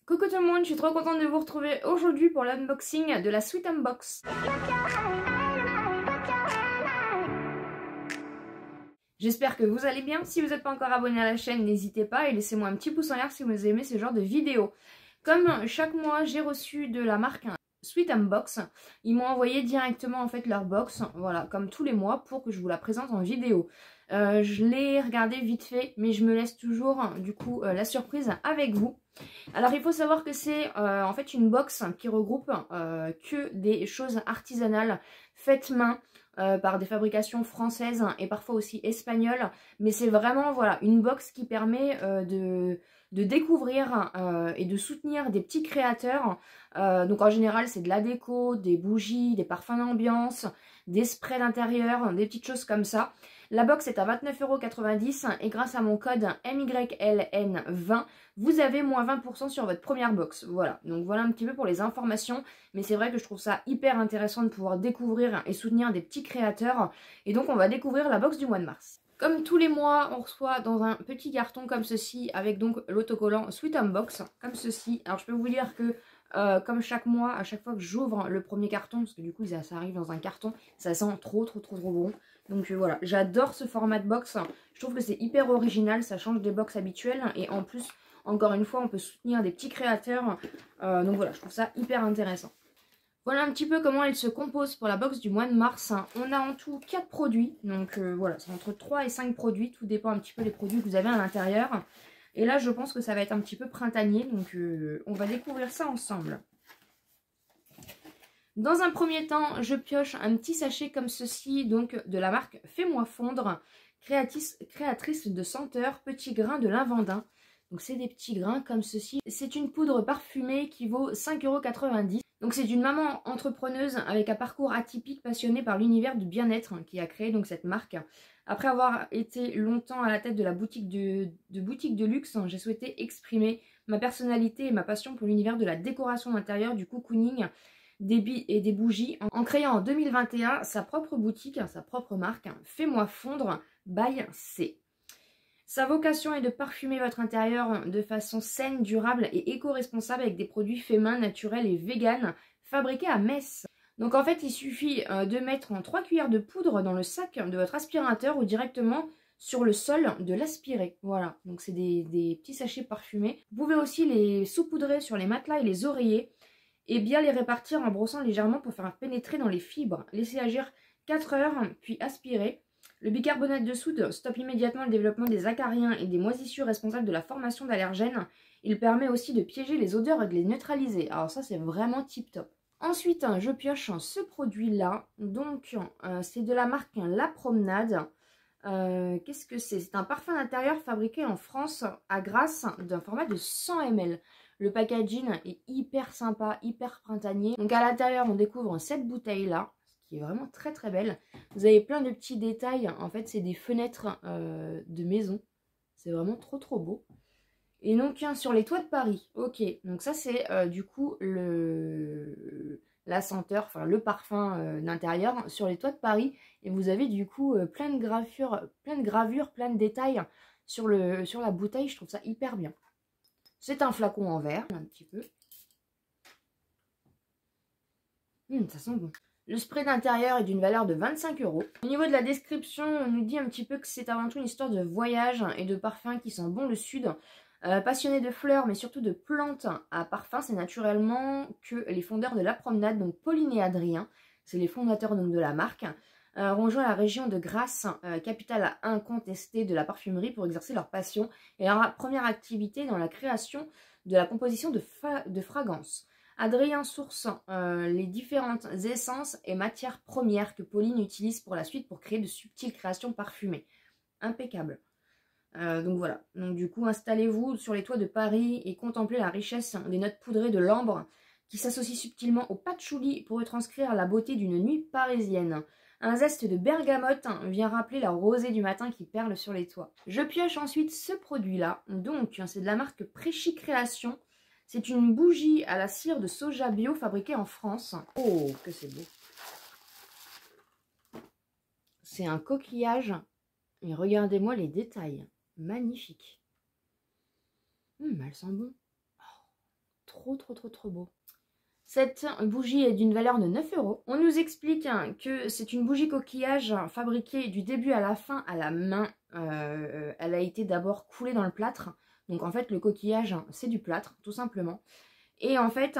Coucou tout le monde, je suis trop contente de vous retrouver aujourd'hui pour l'unboxing de la Sweet Unbox. J'espère que vous allez bien. Si vous n'êtes pas encore abonné à la chaîne, n'hésitez pas et laissez-moi un petit pouce en l'air si vous aimez ce genre de vidéos. Comme chaque mois, j'ai reçu de la marque Sweet Unbox. Ils m'ont envoyé directement en fait leur box, voilà, comme tous les mois, pour que je vous la présente en vidéo. Je l'ai regardé vite fait, mais je me laisse toujours du coup la surprise avec vous. Alors il faut savoir que c'est en fait une box qui regroupe que des choses artisanales faites main par des fabrications françaises et parfois aussi espagnoles. Mais c'est vraiment voilà une box qui permet de découvrir et de soutenir des petits créateurs. Donc en général c'est de la déco, des bougies, des parfums d'ambiance, des sprays d'intérieur, des petites choses comme ça. La box est à 29,90 € et grâce à mon code MYLN20, vous avez moins 20% sur votre première box. Voilà, donc voilà un petit peu pour les informations. Mais c'est vrai que je trouve ça hyper intéressant de pouvoir découvrir et soutenir des petits créateurs. Et donc on va découvrir la box du mois de mars. Comme tous les mois, on reçoit dans un petit carton comme ceci, avec donc l'autocollant Sweet Unbox, comme ceci. Alors je peux vous dire que comme chaque mois, à chaque fois que j'ouvre le premier carton, parce que du coup ça arrive dans un carton, ça sent trop bon. Donc voilà, j'adore ce format de box. Je trouve que c'est hyper original, ça change des box habituelles. Et en plus, encore une fois, on peut soutenir des petits créateurs. Donc voilà, je trouve ça hyper intéressant. Voilà un petit peu comment elle se compose pour la box du mois de mars. On a en tout 4 produits. Donc voilà, c'est entre 3 et 5 produits. Tout dépend un petit peu des produits que vous avez à l'intérieur. Et là, je pense que ça va être un petit peu printanier. Donc on va découvrir ça ensemble. Dans un premier temps, je pioche un petit sachet comme ceci, donc de la marque Fais-moi fondre, créatrice de senteurs, petits grains de lavandin. Donc c'est des petits grains comme ceci. C'est une poudre parfumée qui vaut 5,90 €. Donc c'est une maman entrepreneuse avec un parcours atypique passionnée par l'univers du bien-être qui a créé donc cette marque. Après avoir été longtemps à la tête de la boutique de luxe, j'ai souhaité exprimer ma personnalité et ma passion pour l'univers de la décoration d'intérieur, du cocooning, et des bougies en créant en 2021 sa propre boutique, sa propre marque, Fais-moi fondre by C. Sa vocation est de parfumer votre intérieur de façon saine, durable et éco-responsable avec des produits faits main, naturels et vegan fabriqués à Metz. Donc en fait il suffit de mettre 3 cuillères de poudre dans le sac de votre aspirateur ou directement sur le sol de l'aspirer. Voilà, donc c'est des petits sachets parfumés. Vous pouvez aussi les saupoudrer sur les matelas et les oreillers et bien les répartir en brossant légèrement pour faire pénétrer dans les fibres. Laissez agir 4 heures, puis aspirer. Le bicarbonate de soude stoppe immédiatement le développement des acariens et des moisissures responsables de la formation d'allergènes. Il permet aussi de piéger les odeurs et de les neutraliser. Alors ça, c'est vraiment tip top. Ensuite, je pioche ce produit-là. Donc, c'est de la marque La Promenade. Qu'est-ce que c'est? C'est un parfum d'intérieur fabriqué en France à grâce d'un format de 100 ml. Le packaging est hyper sympa, hyper printanier. Donc à l'intérieur, on découvre cette bouteille-là, qui est vraiment très belle. Vous avez plein de petits détails. En fait, c'est des fenêtres de maison. C'est vraiment trop beau. Et donc, sur les toits de Paris. Ok, donc ça, c'est du coup la senteur, enfin le parfum d'intérieur sur les toits de Paris. Et vous avez du coup plein de gravures, plein de détails sur la bouteille. Je trouve ça hyper bien. C'est un flacon en verre, un petit peu. Ça sent bon. Le spray d'intérieur est d'une valeur de 25 €. Au niveau de la description, on nous dit un petit peu que c'est avant tout une histoire de voyage et de parfum qui sent bon le sud. Passionné de fleurs, mais surtout de plantes à parfum, c'est naturellement que les fondeurs de La Promenade, donc Pauline et Adrien, c'est les fondateurs donc de la marque, rejoint la région de Grasse, capitale incontestée de la parfumerie, pour exercer leur passion et leur première activité dans la création de la composition de fragrances. Adrien source les différentes essences et matières premières que Pauline utilise pour la suite pour créer de subtiles créations parfumées. Impeccable. Donc voilà, donc du coup installez-vous sur les toits de Paris et contemplez la richesse des notes poudrées de l'ambre qui s'associent subtilement au patchouli pour retranscrire la beauté d'une nuit parisienne. Un zeste de bergamote vient rappeler la rosée du matin qui perle sur les toits. Je pioche ensuite ce produit-là, donc c'est de la marque Préchi Création. C'est une bougie à la cire de soja bio fabriquée en France. Oh, que c'est beau! C'est un coquillage et regardez-moi les détails. Magnifique. Elle sent bon. Oh. trop beau. Cette bougie est d'une valeur de 9 €. On nous explique que c'est une bougie coquillage fabriquée du début à la fin à la main. Elle a été d'abord coulée dans le plâtre. Donc en fait le coquillage c'est du plâtre tout simplement. Et en fait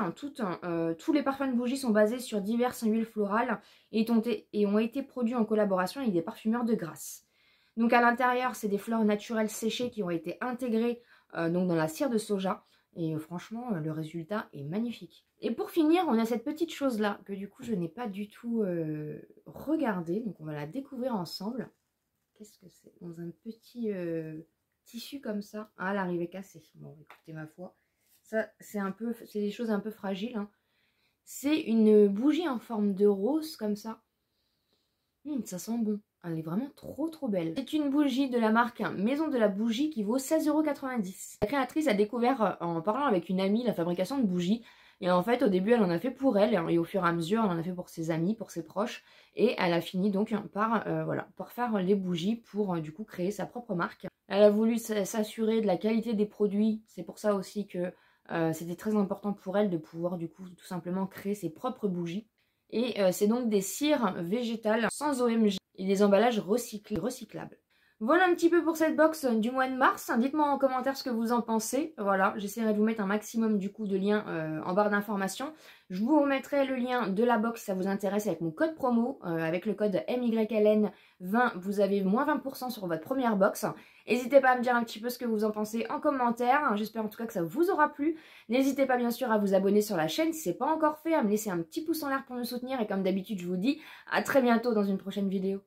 tous les parfums de bougies sont basés sur diverses huiles florales et ont été produits en collaboration avec des parfumeurs de Grasse. Donc à l'intérieur c'est des fleurs naturelles séchées qui ont été intégrées donc dans la cire de soja. Et franchement, le résultat est magnifique. Et pour finir, on a cette petite chose-là, que du coup, je n'ai pas du tout regardée. Donc, on va la découvrir ensemble. Qu'est-ce que c'est? Dans un petit tissu comme ça. Ah, l'arrivée cassée. Bon, écoutez, ma foi. Ça, c'est des choses un peu fragiles. Hein. C'est une bougie en forme de rose, comme ça. Ça sent bon. Elle est vraiment trop belle. C'est une bougie de la marque Maison de la Bougie qui vaut 16,90 €. La créatrice a découvert en parlant avec une amie la fabrication de bougies. Et en fait au début elle en a fait pour elle et au fur et à mesure elle en a fait pour ses amis, pour ses proches. Et elle a fini donc par faire les bougies pour du coup créer sa propre marque. Elle a voulu s'assurer de la qualité des produits. C'est pour ça aussi que c'était très important pour elle de pouvoir du coup tout simplement créer ses propres bougies. Et c'est donc des cires végétales sans OMG et des emballages recyclables. Voilà un petit peu pour cette box du mois de mars. Dites-moi en commentaire ce que vous en pensez. Voilà, j'essaierai de vous mettre un maximum du coup de liens en barre d'informations. Je vous remettrai le lien de la box si ça vous intéresse avec mon code promo. Avec le code MYLN20, vous avez moins 20% sur votre première box. N'hésitez pas à me dire un petit peu ce que vous en pensez en commentaire. J'espère en tout cas que ça vous aura plu. N'hésitez pas bien sûr à vous abonner sur la chaîne si ce n'est pas encore fait, à me laisser un petit pouce en l'air pour me soutenir. Et comme d'habitude, je vous dis à très bientôt dans une prochaine vidéo.